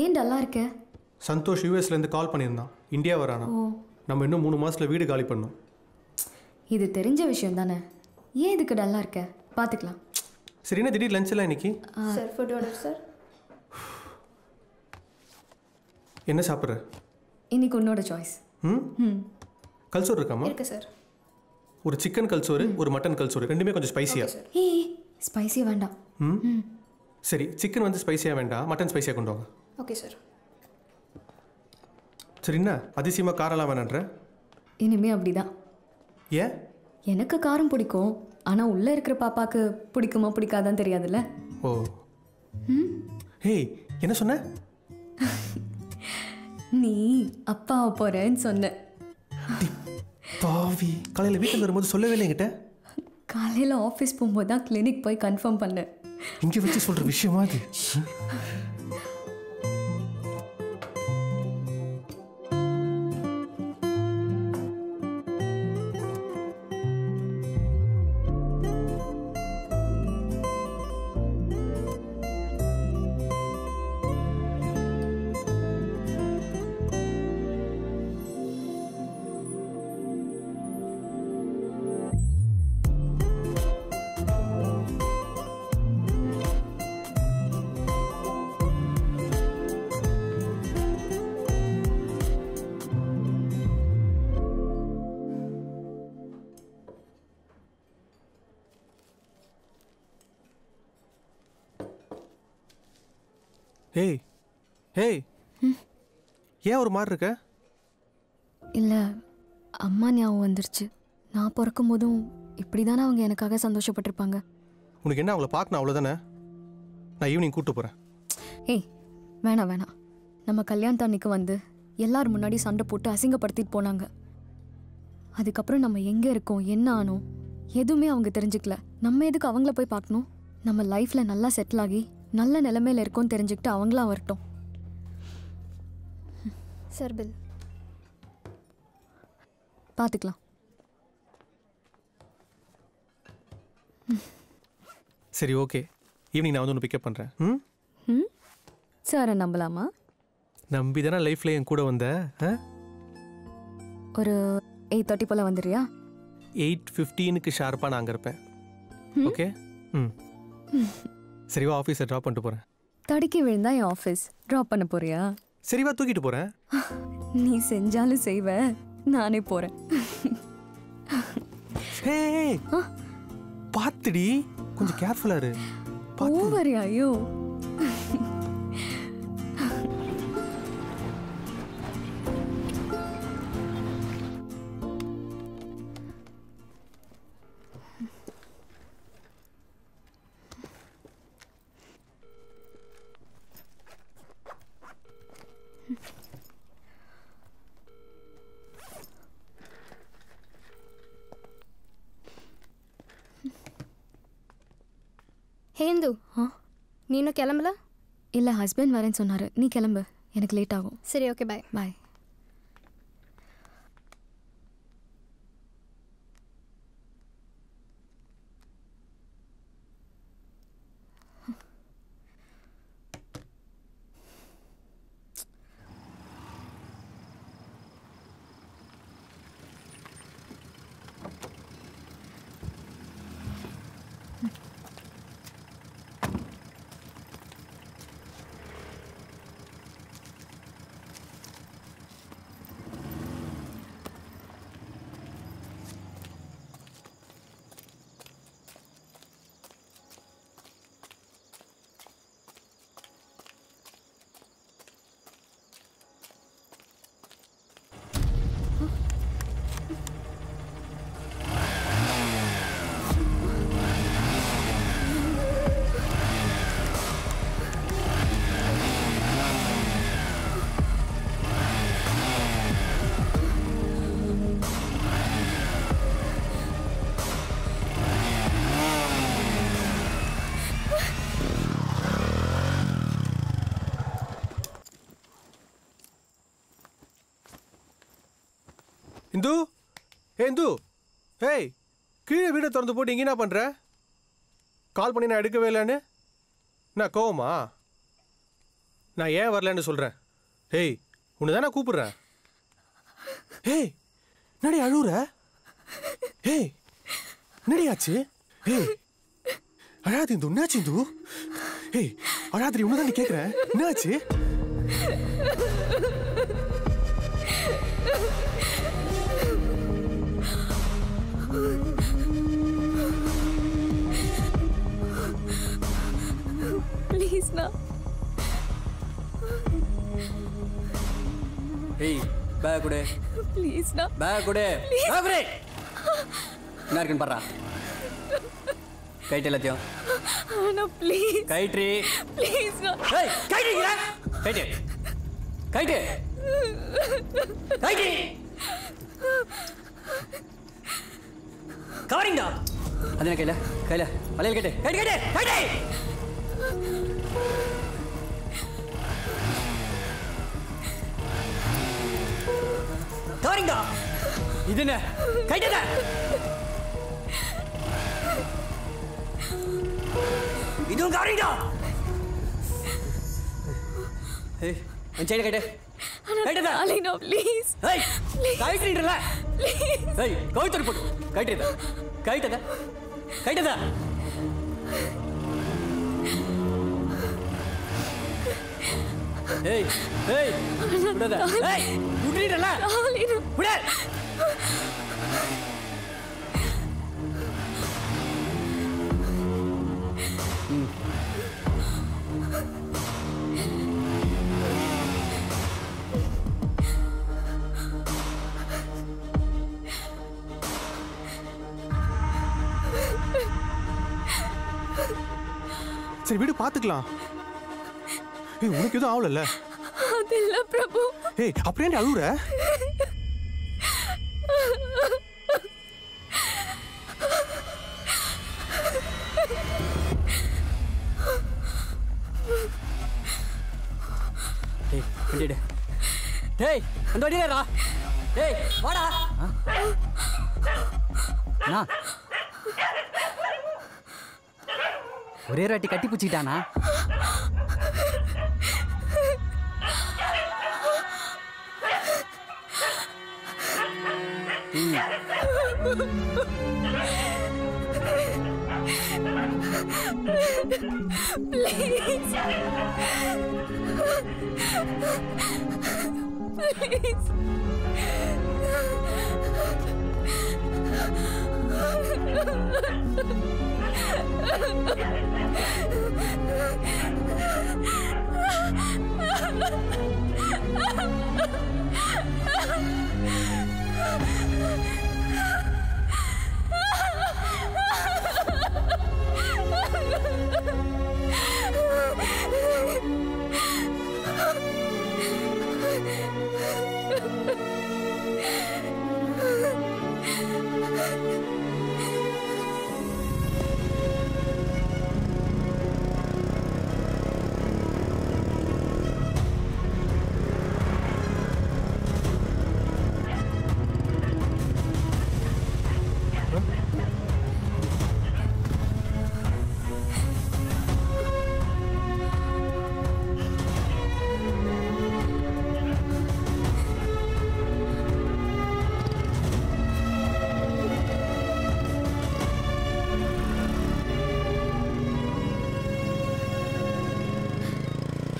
ஏன் டல்லா இருக்க? சந்தோஷ் யூஎஸ்லேருந்து கால் பண்ணியிருந்தான். இந்தியா வரானா. நம்ம இன்னும் 3 மாதத்தில் வீடு காலி பண்ணணும். இது தெரிஞ்ச விஷயம் தானே, ஏன் இதுக்கு டல்லா இருக்க? பார்த்துக்கலாம். சரி, என்ன திடீர் லஞ்ச் எல்லாம் இன்னைக்கு? Sir food order sir. என்ன சாப்பிட்ற? இன்னைக்கு உன்னோட சாய்ஸ். கல்சோறு இருக்காமா? இருக்கு சார். ஒரு சிக்கன் கல்சோறு, ஒரு மட்டன் கல்சோறு, ரெண்டுமே கொஞ்சம் ஸ்பைசியாக. ஏய், ஸ்பைசியாக வேண்டாம். சரி, சிக்கன் வந்து ஸ்பைசியாக வேண்டாம், மட்டன் ஸ்பைசியாக கொண்டு வாங்க. Okay sir. சரி, என்ன அதிசயமாக காரெல்லாம் வேணான்ற? இனிமே அப்படிதான். ஏன்? எனக்கு காரம் பிடிக்கும், ஆனால் உள்ளே இருக்கிற பாப்பாவுக்கு பிடிக்குமா பிடிக்காதான்னு தெரியாதுல்ல. ஓ. ஹேய், என்ன சொன்ன? நீ அப்பாவை போகிறேன்னு சொன்ன. பாவி, காலையில் வீட்டில் வரும்போது சொல்லவே இல்லை என்கிட்ட. காலையில் ஆஃபீஸ் போகும்போது தான் கிளினிக் போய் கன்ஃபார்ம் பண்ணேன். இங்கே வச்சு சொல்கிற விஷயமா அது? ஹேய் ஹேய், ஏன் ஒரு மாதிரி இருக்க? இல்லை, அம்மா ஞாபகம் வந்துருச்சு. நான் பிறக்கும் போதும் இப்படி தானே அவங்க எனக்காக சந்தோஷப்பட்டிருப்பாங்க. உனக்கு என்ன, அவங்கள பார்க்கணும் அவ்வளோதானே? நான் ஈவினிங் கூப்பிட்டு போகிறேன். ஏய், வேணாம் வேணாம். நம்ம கல்யாணத்து அன்னைக்கு வந்து எல்லாரும் முன்னாடி சண்டை போட்டு அசிங்கப்படுத்திட்டு போனாங்க. அதுக்கப்புறம் நம்ம எங்கே இருக்கோம், என்ன ஆனோம், எதுவுமே அவங்க தெரிஞ்சுக்கல. நம்ம எதுக்கு அவங்கள போய் பார்க்கணும்? நம்ம லைஃப்பில் நல்லா செட்டில் ஆகி நல்ல நிலைமையில் இருக்கோன்னு தெரிஞ்சுக்கிட்டு அவங்களாம் வரட்டும். சார் பில் பார்த்துக்கலாம். சரி, ஓகே. ஈவினிங் நான் வந்து ஒன்று பிக்கப் பண்ணுறேன். ம், சாரை நம்பலாமா? நம்பி தானே லைஃப்பில் என் கூட வந்த. ஒரு 8:30 போல் வந்துடுறியா? 8:15 ஷார்ப்பாக நான் அங்கே இருப்பேன். ஓகே. சரிவா, ஆஃபீஸை ட்ராப் பண்ணிட்டு போகிறேன். தடுக்கி விழுந்தா என் ஆஃபீஸ் ட்ராப் பண்ண போறியா? சரிவா, தூக்கிட்டு போகிறேன். நீ செஞ்சாலும் செய்வ, நானே போகிறேன். ஹே, பார்த்துடி, கொஞ்சம் கேர்ஃபுல்லாக இரு. ஓவரியா? ஐயோ, ஹேந்து, நீ இன்னும் கிளம்பல? இல்லை, ஹஸ்பண்ட் வரேன்னு சொன்னார். நீ கிளம்பு, எனக்கு லேட் ஆகும். சரி, ஓகே, பாய். பாய். இந்து, இந்து, ஹேய், கீழே வீடை திறந்து போட்டு இங்கே என்ன பண்ணுற? கால் பண்ணி நான் எடுக்கவே இல்லைன்னு நான் கோவமா? நான் ஏன் வரலன்னு சொல்கிறேன். ஏய் உன்னை தான் நான் கூப்பிடுறேன். ஏய் என்னடி அழுவுற? ஏய் என்னடி ஆச்சு? ஏய் அழாது இந்து, என்னாச்சு இந்து? ஏய் அழாதிரி, உன்னை தான் கேட்குறேன், என்னாச்சு? ப்ளீஸ்ண்ணா. ஏய் பேக் கொடு. ப்ளீஸ்ண்ணா. பேக் கொடு. பேக் கொடு. என்ன இருக்குன்னு பாறா. கைட்டு எல்லாத்தையும். அண்ணா ப்ளீஸ். கைட்ரி. ப்ளீஸ்ண்ணா. ஏய் கைட்ரிங்க. கைட்டு. கைட்டு. கைட்ரி. கவரிங்கடா. அதன கையில கையில வலையில கட்டு. கைட்டு கைட்டு. கைட்டு. கவரிங்கடா. இது என்ன? கைட்டுடா. இதுவும் கவரிங்கடா. ஏய் அஞ்சைல கைட்டு. கைட்டுடா. அலைனா ப்ளீஸ். ஏய் கைட்ரின்றல. ஏய் கவுத்தர் போடு. கைட்டுடா. கைட்டுடா. கைட்டுடா. ஏய் ஏய் விடுடா. ஏய் விடுடல. அலைனா விடு. சரி வீடு பார்த்துக்கலாம். ஏய் உனக்கு எதுவும் ஆகல? அது இல்ல பிரபு. ஏய் அப்படியே அழுவுற? டேய் வண்டிடே. டேய் அந்த வண்டிடா. டேய் வாடா. அண்ணா ஒரே ராட்டி கட்டி பிடிச்சிட்டானா?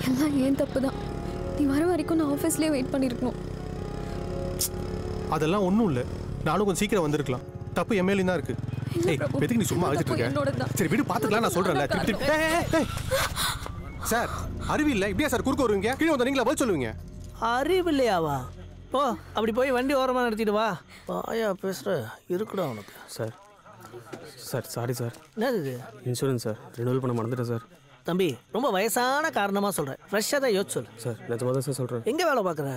எல்லாம் ஏன் தப்பு தான். நீ வர வரைக்கும் நான் ஆஃபீஸ்லேயே வெயிட் பண்ணியிருக்கணும். அதெல்லாம் ஒன்றும் இல்லை, நானும் கொஞ்சம் சீக்கிரம் வந்திருக்கலாம். தப்பு எம்எல்ஏ தான் இருக்கு. ஏய் எதுக்கு நீ சும்மா அழைச்சிட்டு இருக்க? சரி வீடு பார்த்துக்கலாம், நான் சொல்கிறேன்ல. சார் அறிவில்லை இப்படியா சார் குறுக்க வருவீங்க? கீழே வந்து நீங்களா பதில் சொல்லுவீங்க? அறிவில்லையாவா? ஓ அப்படி போய் வண்டி ஓரமாக நிறுத்திட்டு வா. வாயா பேசுகிற இருக்குடா உனக்கு. Sir sir sorry sir. என்னது இது? இன்சூரன்ஸ் சார் ரினியூவல் பண்ண மறந்துட்டேன் சார். தம்பி ரொம்ப வயசான காரணமாக சொல்கிறேன், ஃப்ரெஷ்ஷாக தான் யோசிச்சு சொல்லு. சார் நிஜமாக தான் சார் சொல்கிறேன். எங்கே வேலை பார்க்குற?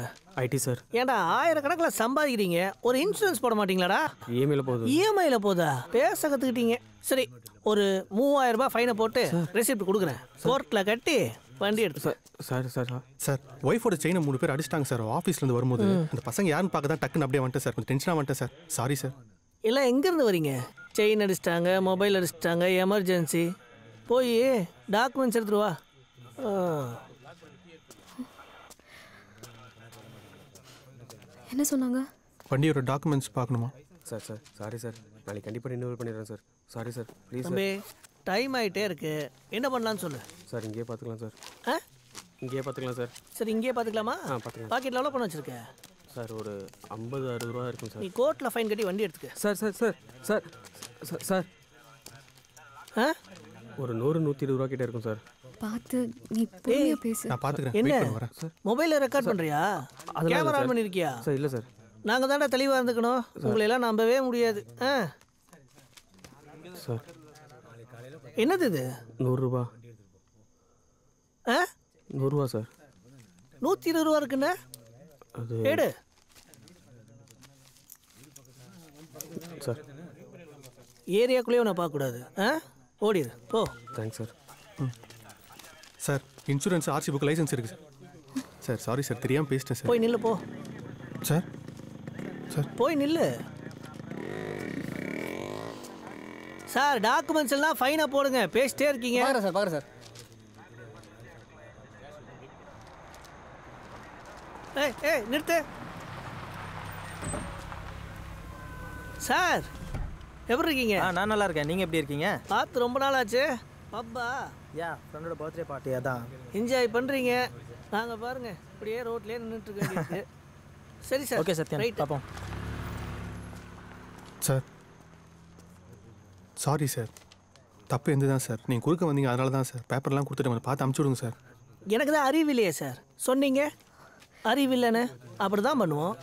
IT sir. ஏன்டா ஆயிரக்கணக்கில் சம்பாதிக்கிறீங்க, ஒரு இன்சூரன்ஸ் போட மாட்டீங்களாடா? இஎம்ஐயில் போகுது. இஎம்ஐயில் போதா? பேச கற்றுக்கிட்டீங்க. சரி ஒரு 3000 ரூபாய் ஃபைனை போட்டு ரெசிப்ட் கொடுக்குறேன், கோர்ட்டில் கட்டி வண்டி எடுத்து. சார் சார் சார் சார் ஒய்ஃபோட செயினை 3 பேர் அடிச்சிட்டாங்க சார். ஆஃபீஸ்லேருந்து வரும்போது அந்த பசங்க யாருன்னு பார்க்க தான் டக்குன்னு அப்படியே வந்துட்டேன் சார். கொஞ்சம் டென்ஷனாக வந்துட்டேன் சார். Sorry sir. எல்லாம் எங்கேருந்து வரீங்க? செயின் அடிச்சிட்டாங்க, மொபைல் அடிச்சிட்டாங்க, எமர்ஜென்சி. போய் டாக்குமெண்ட்ஸ் எடுத்துட்டு வா. என்ன சொன்னாங்க? வண்டியோட டாக்குமெண்ட்ஸ் பார்க்கணுமா? சார் சார் சாரி சார், நாளைக்கு கண்டிப்பாக ரினியூவல் பண்ணிடுறேன் sir. Sorry sir, please sir. தம்பி டைம் ஆகிட்டே இருக்கு, என்ன பண்ணலான்னு சொல்லு. சார் இங்கேயே பார்த்துக்கலாம் சார். ஆ இங்கேயே பார்த்துக்கலாம் சார். சரி இங்கேயே பார்த்துக்கலாமா? பார்த்துக்கலாம். பாக்கெட்டில் எவ்வளோ பணம் வச்சுருக்க? சார் ஒரு 50-60 ரூபா இருக்கும் சார். நீ கோர்ட்டில் ஃபைன் கட்டி வண்டி எடுத்துக்க. Sir sir sir sir sir sir ஆ ஒரு 100-120 ரூபா கிட்டே இருக்கும் சார். பார்த்து நீ பொறுமையா பேசு. நான் பார்த்துக்கிறேன். என்ன வெயிட் பண்ண வரேன் சார். மொபைலில் ரெக்கார்ட் பண்ணுறியா? கேமரா ஆன் பண்ணியிருக்கியா? சார் இல்லை சார். நாங்கள் தானே தெளிவாக இருந்துக்கணும், உங்களையெல்லாம் நம்பவே முடியாது. ஆ சார் என்னது இது? 100 ரூபா. ஆ 100 ரூபா சார். 120 ரூபா இருக்குண்ணே, அது எடு. சார் ஏரியாக்குள்ளேயே நான் பார்க்கக்கூடாது. ஆ ஓடிடு போ. Thanks sir. Sir insurance, RC book, licence இருக்கு சார். சார் சாரி சார், தெரியாமல் பேசிட்டேன் சார். போய் நில்லு போ. சார் சார் போய் நில்லு. சார் டாக்குமெண்ட்ஸ் எல்லாம் ஃபைனாக போடுங்க, பேசிட்டே இருக்கீங்க. பார்க்குறேன் சார், பார்க்குறேன் சார். ஏய் ஏய் நிறுத்து. சார் எப்படி இருக்கீங்க? நான் நல்லா இருக்கேன். நீங்கள் எப்படி இருக்கீங்க? பார்த்து ரொம்ப நாள் ஆச்சு. பப்பா யா ஃப்ரெண்டோட பர்த்டே பார்ட்டி அதான். என்ஜாய் பண்ணுறீங்க, நாங்கள் பாருங்க இப்படியே ரோட்லேயே நின்றுட்டு இருக்க வேண்டியிருக்கு. சரி சார். Okay Sathyan, right. பார்ப்போம். சார் சாரி சார், தப்பு எந்த தான் சார். நீங்கள் குறுக்க வந்தீங்க, அதனால தான் சார். பேப்பர்லாம் கொடுத்துட்டு வந்து பார்த்து அமுச்சு விடுங்க சார். எனக்கு தான் அறிவு இல்லையே சார். சொன்னீங்க அறிவு இல்லைன்னு, அப்படி தான் பண்ணுவோம்.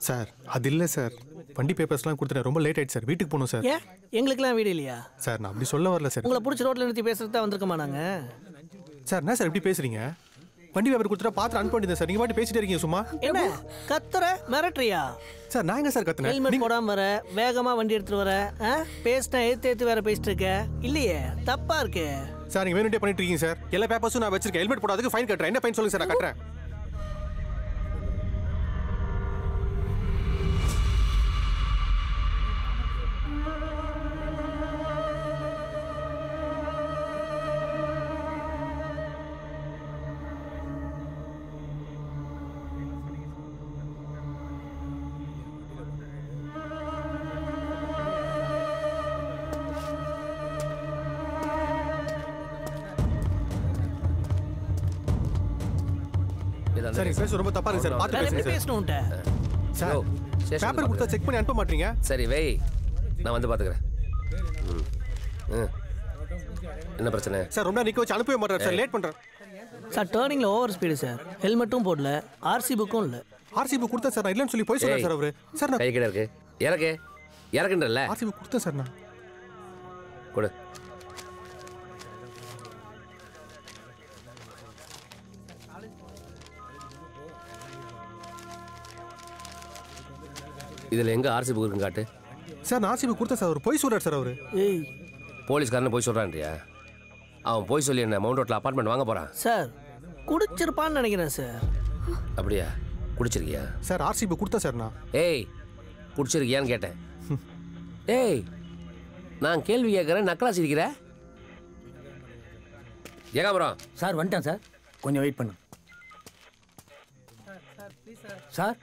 சார் அது இல்லை சார், வண்டி பேப்பர்ஸ்லாம் கொடுத்துட்டேன். ரொம்ப லேட் ஆயிடுச்சு சார், வீட்டுக்கு போகணும் சார். ஏன் எங்களுக்கெல்லாம் வீடு இல்லையா? சார் நான் அப்படி சொல்ல வரல சார். உங்களை பிடிச்சி ரோட்டில் நிறுத்தி பேசுறது தான் வந்திருக்கோமா நாங்கள்? சார் என்ன சார் எப்படி பேசுறீங்க? வண்டி பேப்பர் கொடுத்துட்டா பார்த்து அனுப்ப வேண்டியது சார். நீங்கள் பாட்டு பேசிட்டே இருக்கீங்க சும்மா. என்ன கத்துற மிரட்டுறியா? சார் நான் எங்க சார் கத்துனேன்? ஹெல்மெட் போடாம வர, வேகமா வண்டி எடுத்துட்டு வர, பேசினா ஏத்து வேற பேசிட்டு இருக்க. இல்லையே, தப்பா இருக்கு சார். நீங்கள் வேணுட்டே பண்ணிட்டு இருக்கீங்க சார். எல்லா பேப்பர்ஸும் நான் வச்சிருக்கேன். ஹெல்மெட் போடாததுக்கு ஃபைன் கட்டுறேன். என்ன ஃபைன் சொல்லுங்க சார், நான் கட்டுறேன். சார் நீங்க பேச ரொம்ப தப்பா இருக்கு சார். பார்த்து பேசுங்க சார். பேசணும்ட்ட சார் பேப்பர் கொடுத்தா செக் பண்ணி அனுப்ப மாட்டீங்க? சரி வெய், நான் வந்து பார்த்துக்கிறேன். என்ன பிரச்சனை சார்? ரொம்ப நிக்க வச்சு அனுப்பவே மாட்டேன் சார், லேட் பண்றேன் சார். டேர்னிங்ல ஓவர் ஸ்பீடு சார். ஹெல்மெட்டும் போடல, ஆர்சி புக்கும் இல்லை. ஆர்சி புக் கொடுத்தா சார், நான் இல்லைன்னு சொல்லி போய் சொல்றேன் சார் அவரு. சார் நான் கை கிட்ட இருக்கு, இறக்குன்றல. ஆர்சி புக் கொடுத்தேன் சார். நான் கொடு. இதில் எங்கே ஆர்சி புக் இருக்குன்னு காட்டு. சார் நான் ஆர்சி புக் கொடுத்தேன் சார். அவர் போய் சொல்றாரு சார் அவரு. ஏய் போலீஸ்காரனை போய் சொல்கிறான்றியா? அவன் போய் சொல்லி என்ன மவுண்ட் ரோட்டில் அப்பார்ட்மெண்ட் வாங்க போகிறான் சார். குடிச்சிருப்பான்னு நினைக்கிறேன் சார். அப்படியா? குடிச்சிருக்கியா? சார் ஆர்சி புக் கொடுத்தேன் சார். நான் ஏய் குடிச்சிருக்கியான்னு கேட்டேன். ஏய் நான் கேள்வி கேட்குறேன், நக்கலா சிரிக்கிற. ஏகாபுரம் சார் வந்துட்டேன் சார், கொஞ்சம் வெயிட் பண்ணு சார்.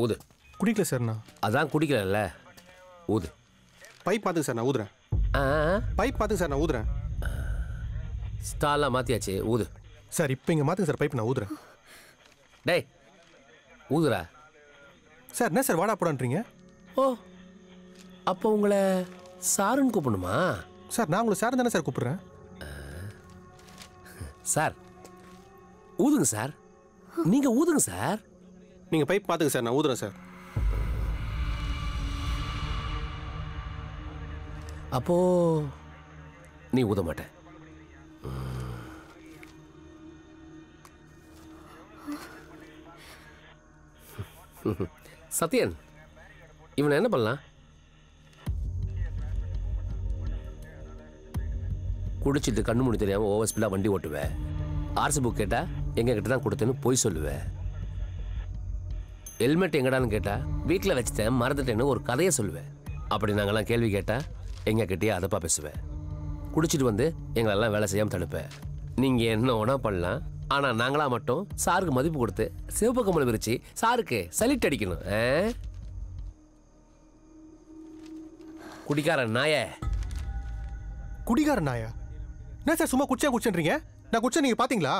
ஊது. குடிக்கல சார். நான் அதான் குடிக்கல, ஊது. பைப் பார்த்துங்க சார், நான் ஊதுறேன். பைப் பார்த்துங்க சார், நான் ஊதுறேன். ஸ்டால்லாம் மாற்றியாச்சு, ஊது. சார் இப்போ இங்கே மாற்றுங்க சார் பைப், நான் ஊதுறேன். டேய் ஊதுரா. சார் என்ன சார் வாடா போடான்றீங்க? ஓ அப்போ உங்களை சாருன்னு கூப்பிடணுமா? சார் நான் உங்களை சார் தானே சார் கூப்பிடுறேன். சார் ஊதுங்க சார், நீங்கள் ஊதுங்க சார். நீங்கள் பைப் பார்த்துங்க சார், நான் ஊதுறேன் சார். அப்போ நீ ஊத மாட்ட. சத்யன், இவனை என்ன பண்ணலாம்? குடிச்சிட்டு கண்ணு மூடி தெரியாமல் ஓவர் ஸ்பீடாக வண்டி ஓட்டுவேன். ஆர்சி புக் கேட்டால் எங்கள் கிட்ட தான் கொடுத்தேன்னு போய் சொல்லுவேன். ஹெல்மெட் எங்கடான்னு கேட்டால் வீட்டில் வச்சுட்டேன் மறந்துட்டேன்னு ஒரு கதையை சொல்லுவேன். அப்படி நாங்கள்லாம் கேள்வி கேட்டால் எங்கள் கிட்டேயே அதப்பா பேசுவேன். குடிச்சிட்டு வந்து எங்களெல்லாம் வேலை செய்யாமல் தடுப்பேன். நீங்கள் என்ன ஒன்றா பண்ணலாம், ஆனா நாங்களா மட்டும் சாருக்கு மதிப்பு கொடுத்து சிவப்பு கம்பளம் விரிச்சு சாருக்கு சலிட் அடிக்கணும். குடிக்கார நாய. குடிகார நாயா? என்ன சார் சும்மா குடிச்சேன்றீங்க? நான் குடிச்சா நீங்க பாத்தீங்களா?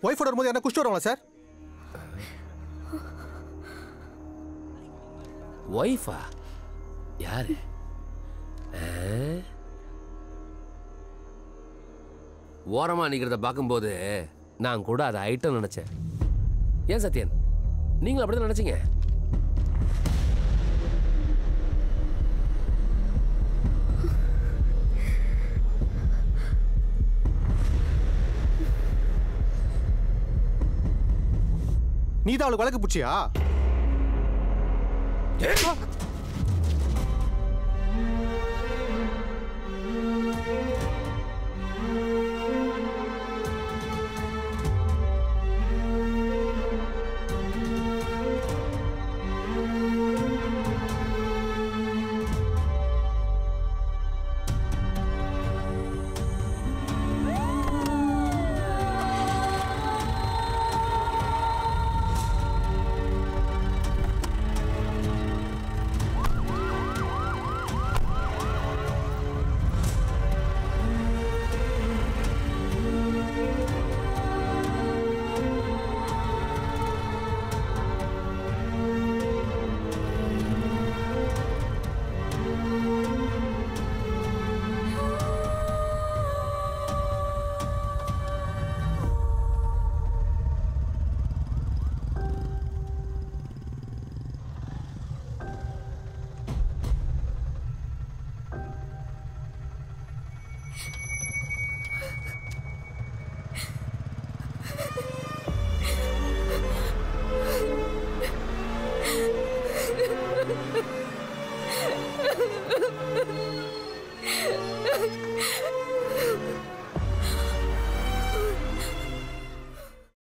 ஒய்ஃபோட வரும்போது என்ன குடிச்சிட்டு வருவாங்களா சார்? ஒய்ஃபா? யாரு? ஓரமா நிக்கிறத பார்க்கும்போது நான் கூட அதை ஐட்டம் நினைச்சேன். ஏன் சத்யன், நீங்களும் அப்படிதான் நினைச்சீங்க? நீ தான் அவளுக்கு வழக்கு பூச்சியா?